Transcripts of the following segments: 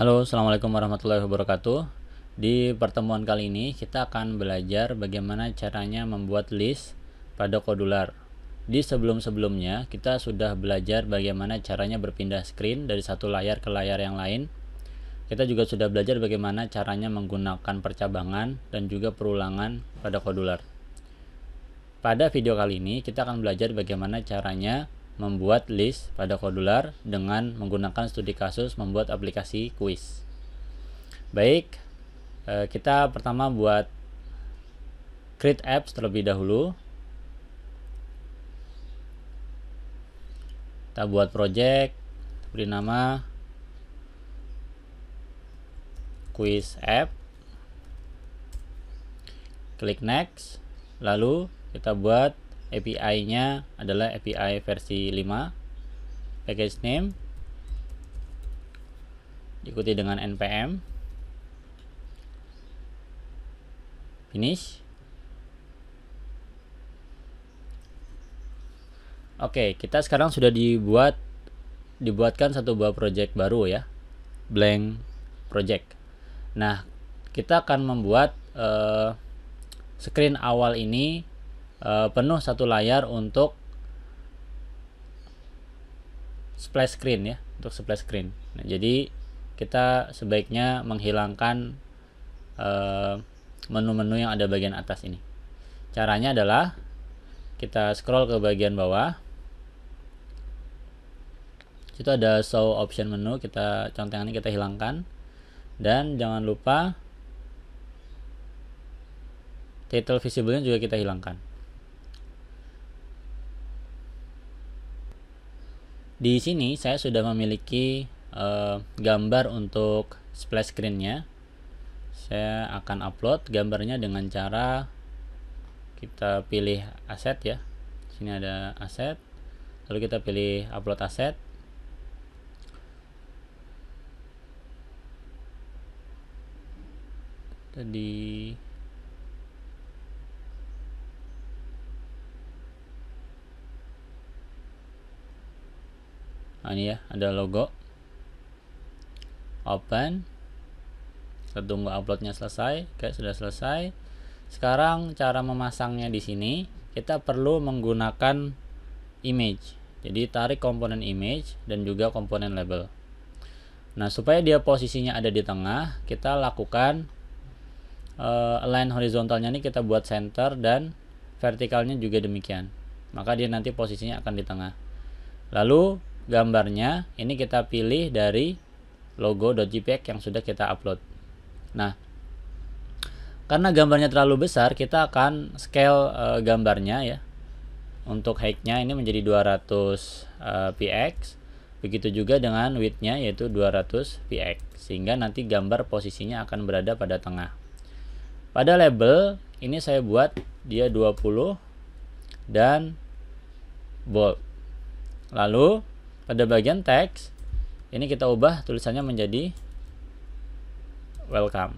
Halo, assalamualaikum warahmatullahi wabarakatuh. Di pertemuan kali ini kita akan belajar bagaimana caranya membuat list pada Kodular. Di sebelum-sebelumnya kita sudah belajar bagaimana caranya berpindah screen dari satu layar ke layar yang lain. Kita juga sudah belajar bagaimana caranya menggunakan percabangan dan juga perulangan pada Kodular. Pada video kali ini kita akan belajar bagaimana caranya membuat list pada Kodular dengan menggunakan studi kasus membuat aplikasi kuis. Baik, kita pertama buat create apps terlebih dahulu. Kita buat project, beri nama quiz app, klik next, lalu kita buat API-nya adalah API versi 5, package name diikuti dengan npm, finish. Oke, kita sekarang sudah dibuatkan satu buah project baru ya, blank project. Nah, kita akan membuat screen awal ini penuh satu layar untuk splash screen ya, untuk splash screen. Nah, jadi kita sebaiknya menghilangkan menu-menu yang ada bagian atas ini. Caranya adalah kita scroll ke bagian bawah. Itu ada show option menu, kita contohnya ini kita hilangkan. Dan jangan lupa title visible-nya juga kita hilangkan. Di sini saya sudah memiliki gambar untuk splash screen-nya. Saya akan upload gambarnya dengan cara kita pilih aset ya. Sini ada aset. Lalu kita pilih upload aset. Tadi ini ya, ada logo. Open. Kita tunggu uploadnya selesai. Oke, sudah selesai. Sekarang cara memasangnya di sini kita perlu menggunakan image. Jadi tarik komponen image dan juga komponen label. Nah, supaya dia posisinya ada di tengah, kita lakukan align horizontalnya ini kita buat center dan vertikalnya juga demikian. Maka dia nanti posisinya akan di tengah. Lalu gambarnya ini kita pilih dari logo.jpg yang sudah kita upload. Nah, karena gambarnya terlalu besar, kita akan scale gambarnya ya. Untuk height-nya ini menjadi 200 px. Begitu juga dengan width-nya yaitu 200 px. Sehingga nanti gambar posisinya akan berada pada tengah. Pada label ini saya buat dia 20 dan bold. Lalu pada bagian teks ini kita ubah tulisannya menjadi welcome.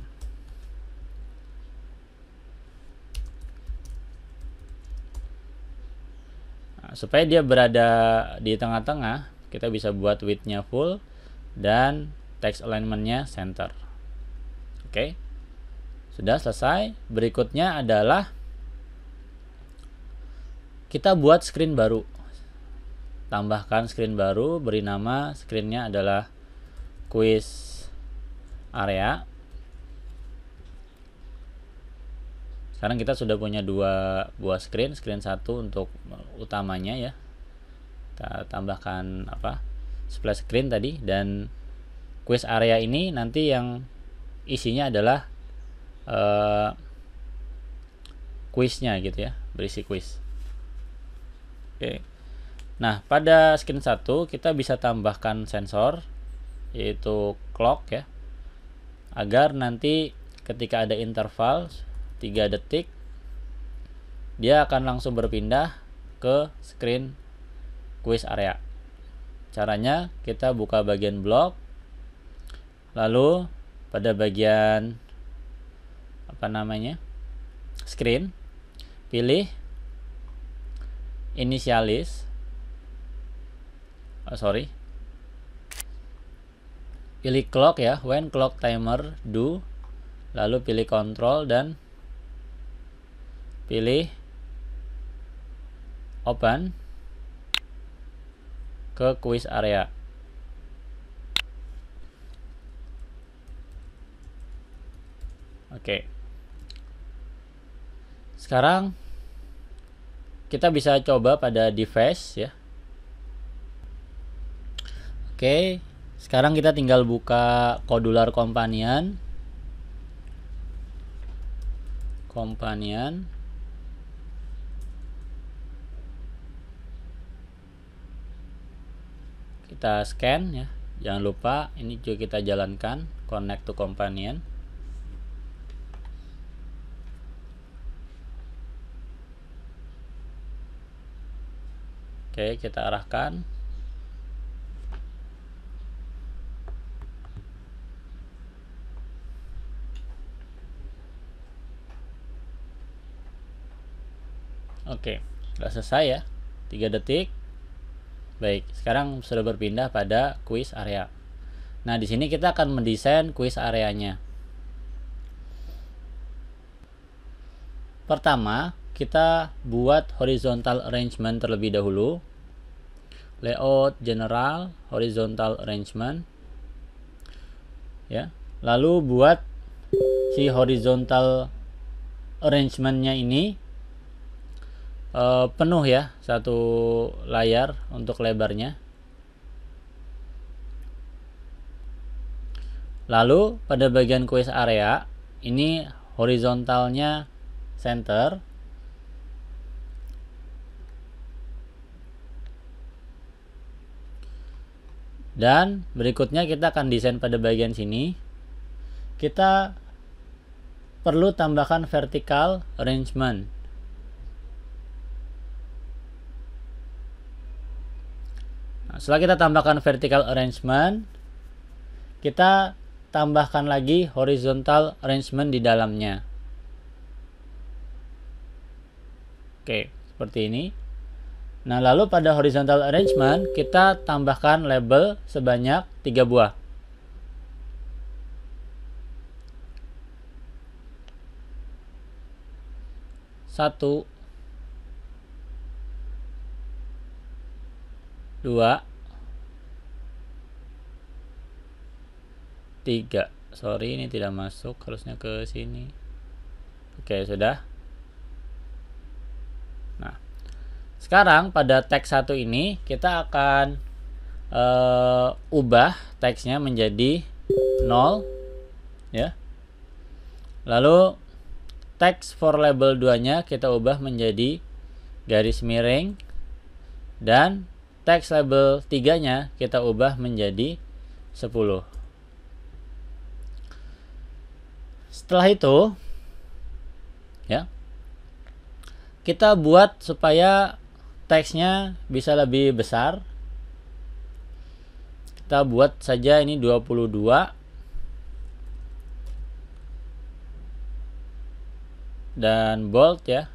Nah, supaya dia berada di tengah-tengah, kita bisa buat width-nya full dan text alignment-nya center. Oke. Sudah selesai. Berikutnya adalah kita buat screen baru. Tambahkan screen baru, beri nama screen-nya adalah quiz area. Sekarang kita sudah punya dua buah screen satu untuk utamanya ya. Kita tambahkan splash screen tadi, dan quiz area ini nanti yang isinya adalah quiznya gitu ya, berisi quiz. Oke. Nah, pada screen 1 kita bisa tambahkan sensor yaitu clock ya. Agar nanti ketika ada interval 3 detik dia akan langsung berpindah ke screen quiz area. Caranya kita buka bagian blok, lalu pada bagian screen pilih initialize pilih clock ya, when clock timer do, lalu pilih control dan pilih open ke quiz area. Oke. Sekarang kita bisa coba pada device ya. Oke, sekarang kita tinggal buka Codular Companion. Kita scan ya. Jangan lupa ini juga kita jalankan connect to companion. Oke, kita arahkan. Oke, sudah selesai ya. 3 detik. Baik, sekarang sudah berpindah pada quiz area. Nah, di sini kita akan mendesain quiz areanya. Pertama, kita buat horizontal arrangement terlebih dahulu. Layout general, horizontal arrangement. Ya. Lalu buat si horizontal arrangementnya ini penuh ya, satu layar untuk lebarnya. Lalu pada bagian quiz area ini horizontalnya center. Dan berikutnya kita akan desain pada bagian sini. Kita perlu tambahkan vertical arrangement. Nah, setelah kita tambahkan vertical arrangement, kita tambahkan lagi horizontal arrangement di dalamnya. Oke, seperti ini. Nah, lalu pada horizontal arrangement kita tambahkan label sebanyak 3 buah. Satu, 2, 3. Sorry, ini tidak masuk, harusnya ke sini. Oke, sudah. Nah, sekarang pada teks 1 ini kita akan ubah teksnya menjadi 0 ya. Lalu teks for label 2-nya kita ubah menjadi garis miring, dan teks label 3-nya kita ubah menjadi 10. Setelah itu ya, kita buat supaya teksnya bisa lebih besar. Kita buat saja ini 22 dan bold ya.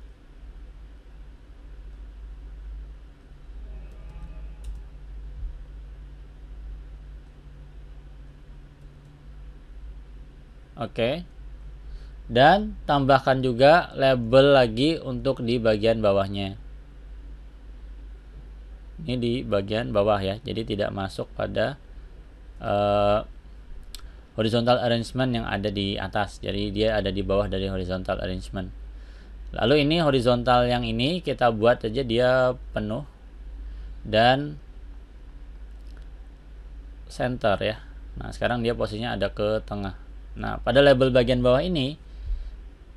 Oke. Dan tambahkan juga label lagi untuk di bagian bawahnya. Ini di bagian bawah ya, jadi tidak masuk pada horizontal arrangement yang ada di atas. Jadi dia ada di bawah dari horizontal arrangement. Lalu ini horizontal yang ini kita buat aja dia penuh dan center ya. Nah, sekarang dia posisinya ada ke tengah. Nah, pada label bagian bawah ini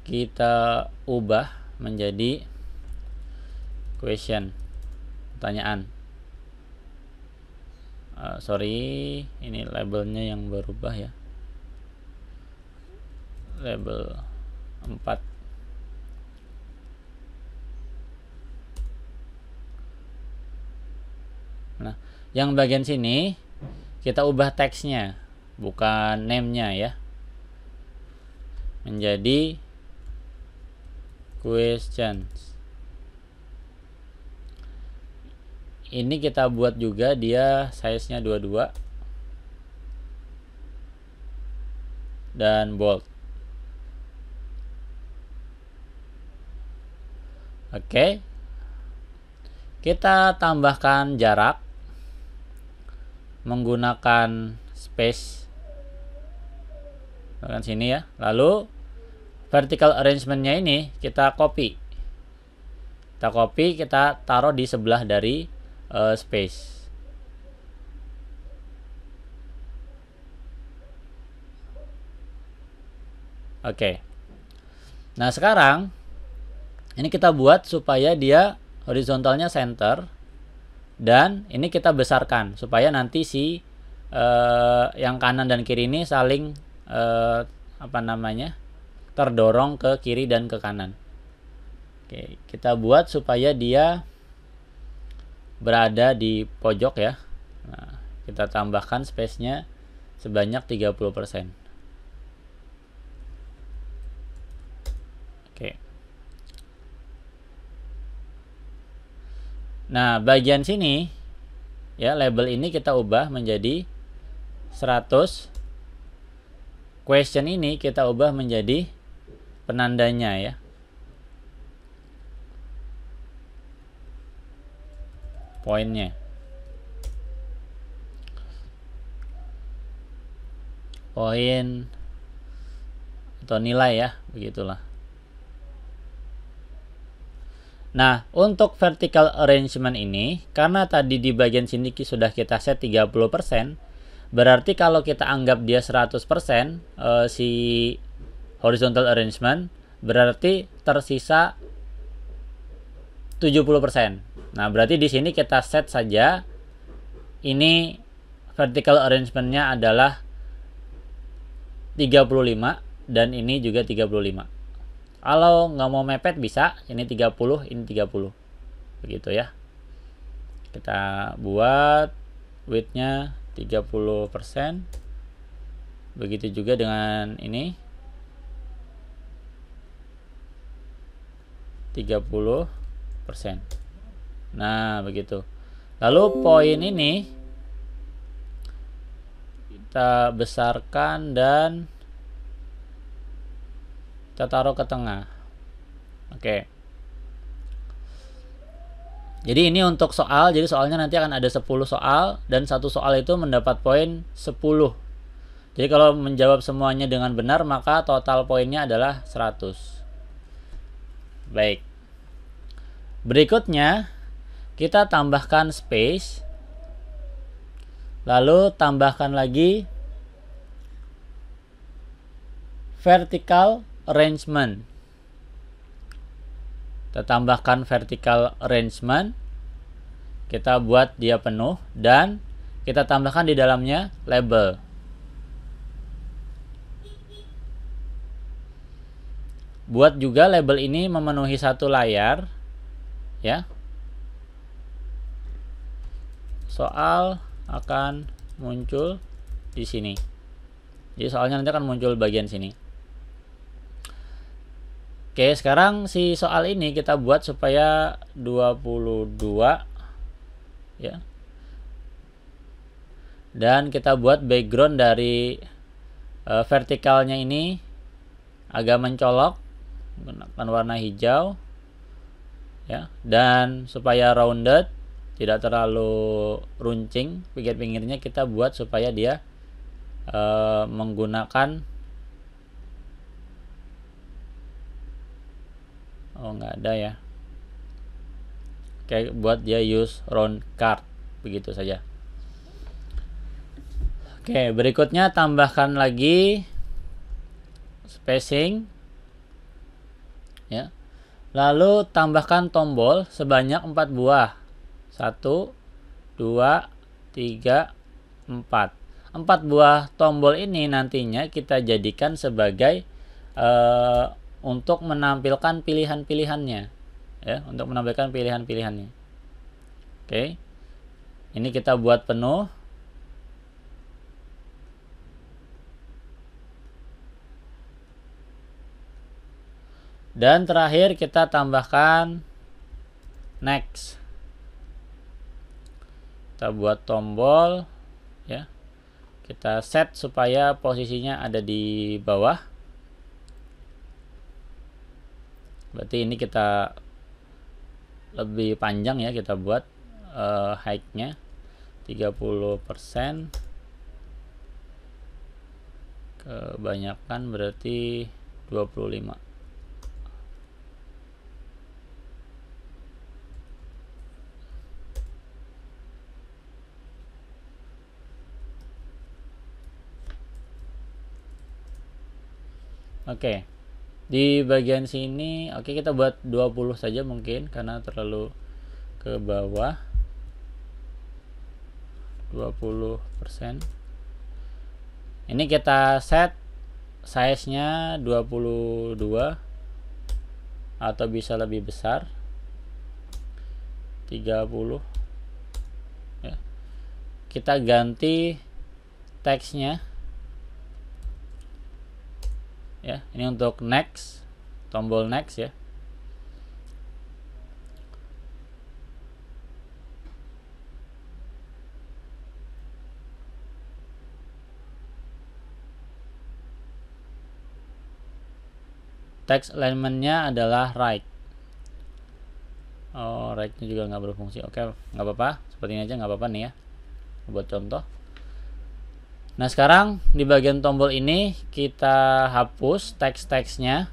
kita ubah menjadi question, pertanyaan. Sorry, ini labelnya yang berubah ya. Label 4. Nah, yang bagian sini kita ubah teksnya, bukan name-nya ya, menjadi questions. Ini kita buat juga dia size-nya 22. dan bold. Oke, kita tambahkan jarak menggunakan space bahkan sini ya. Lalu vertical arrangementnya ini kita copy, kita taruh di sebelah dari space. Oke, nah sekarang ini kita buat supaya dia horizontalnya center, dan ini kita besarkan supaya nanti si yang kanan dan kiri ini saling terdorong ke kiri dan ke kanan. Oke, kita buat supaya dia berada di pojok ya. Nah, kita tambahkan space-nya sebanyak 30%. Oke. Nah, bagian sini ya, label ini kita ubah menjadi 100. Question ini kita ubah menjadi penandanya ya. Poinnya. Poin atau nilai ya, begitulah. Nah, untuk vertical arrangement ini, karena tadi di bagian sini sudah kita set 30%, berarti kalau kita anggap dia 100% si horizontal arrangement, berarti tersisa 70%. Nah, berarti di sini kita set saja ini vertical arrangement-nya adalah 35 dan ini juga 35. Kalau nggak mau mepet bisa, ini 30, ini 30. Begitu ya. Kita buat width-nya 30%. Begitu juga dengan ini. 30%. Nah, begitu. Lalu poin ini kita besarkan dan kita taruh ke tengah. Oke. Jadi ini untuk soal. Jadi soalnya nanti akan ada 10 soal dan satu soal itu mendapat poin 10. Jadi kalau menjawab semuanya dengan benar, maka total poinnya adalah 100. Baik. Berikutnya kita tambahkan space. Lalu tambahkan lagi vertical arrangement. Kita tambahkan vertical arrangement. Kita buat dia penuh dan kita tambahkan di dalamnya label. Buat juga label ini memenuhi satu layar ya. Soal akan muncul di sini. Jadi soalnya nanti akan muncul bagian sini. Oke, sekarang si soal ini kita buat supaya 22 ya. Dan kita buat background dari vertikalnya ini agak mencolok, menggunakan warna hijau ya. Dan supaya rounded, tidak terlalu runcing pinggir-pinggirnya, kita buat supaya dia menggunakan nggak ada ya. Oke, buat dia use round card, begitu saja. Oke, berikutnya tambahkan lagi spacing ya. Lalu tambahkan tombol sebanyak 4 buah. 1, 2, 3, 4. 4 buah tombol ini nantinya kita jadikan sebagai untuk menampilkan pilihan-pilihannya ya, untuk menampilkan pilihan-pilihannya. Oke. Ini kita buat penuh. Dan terakhir kita tambahkan next. Kita buat tombol ya. kita set supaya posisinya ada di bawah. Berarti ini kita lebih panjang ya, kita buat height-nya 30%. Kebanyakan berarti 25. Oke. Di bagian sini oke, kita buat 20 saja mungkin karena terlalu ke bawah. 20%. Ini kita set size-nya 22 atau bisa lebih besar. 30 ya. Kita ganti teksnya ya, ini untuk next, tombol next ya. Text alignment-nya adalah right. Oh, right-nya juga nggak berfungsi. Oke, nggak apa-apa, seperti ini aja nggak apa-apa nih ya, buat contoh. Nah, sekarang di bagian tombol ini kita hapus teks-teksnya.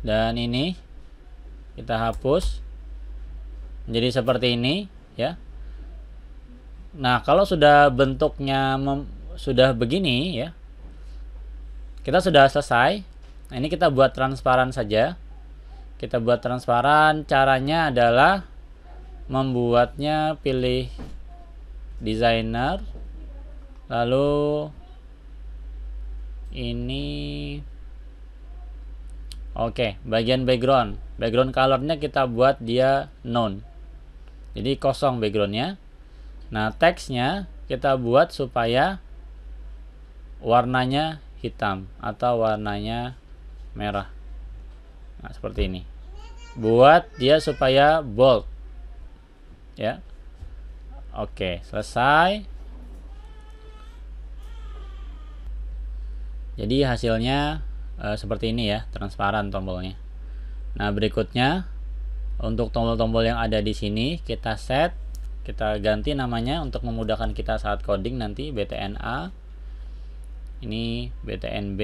Dan ini kita hapus menjadi seperti ini ya. Nah, kalau sudah bentuknya sudah begini ya, kita sudah selesai. Nah, ini kita buat transparan saja. Kita buat transparan, caranya adalah membuatnya pilih designer, lalu ini oke, bagian background colornya kita buat dia none, jadi kosong backgroundnya. Nah, teksnya kita buat supaya warnanya hitam atau warnanya merah. Nah, seperti ini. Buat dia supaya bold. Ya. Oke, selesai. Jadi hasilnya seperti ini ya, transparan tombolnya. Nah, berikutnya untuk tombol-tombol yang ada di sini kita set, kita ganti namanya untuk memudahkan kita saat coding nanti. BTNA. Ini BTNB.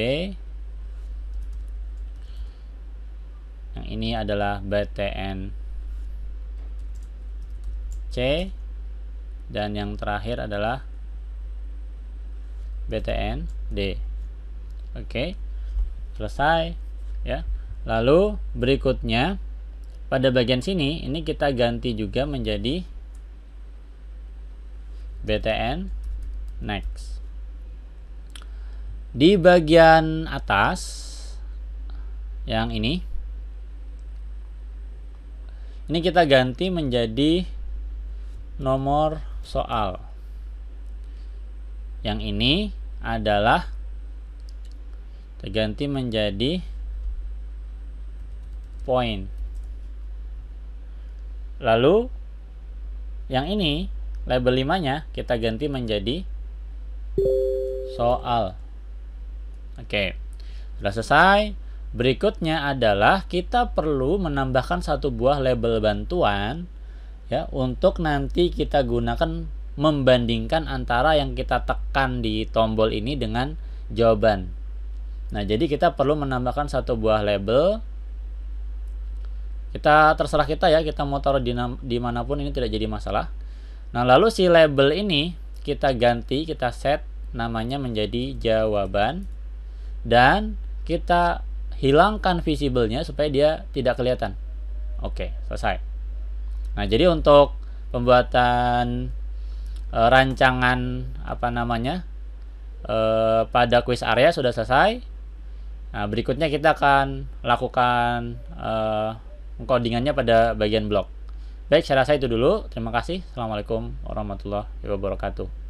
Yang ini adalah BTNC, dan yang terakhir adalah BTND. Oke, selesai ya. Lalu berikutnya pada bagian sini ini kita ganti juga menjadi BTN next. Di bagian atas yang ini kita ganti menjadi nomor soal. Yang ini adalah kita ganti menjadi point. Lalu yang ini label 5-nya kita ganti menjadi soal. Oke, sudah selesai. Berikutnya adalah kita perlu menambahkan satu buah label bantuan ya, untuk nanti kita gunakan membandingkan antara yang kita tekan di tombol ini dengan jawaban. Nah, jadi kita perlu menambahkan satu buah label. Kita terserah kita ya, kita mau taruh di manapun, ini tidak jadi masalah. Nah, lalu si label ini kita ganti, kita set namanya menjadi jawaban, dan kita hilangkan visible-nya supaya dia tidak kelihatan. Oke, selesai. Nah, jadi untuk pembuatan rancangan pada quiz area sudah selesai. Nah, berikutnya kita akan lakukan codingannya pada bagian blok. Baik, saya rasa itu dulu. Terima kasih. Assalamualaikum warahmatullahi wabarakatuh.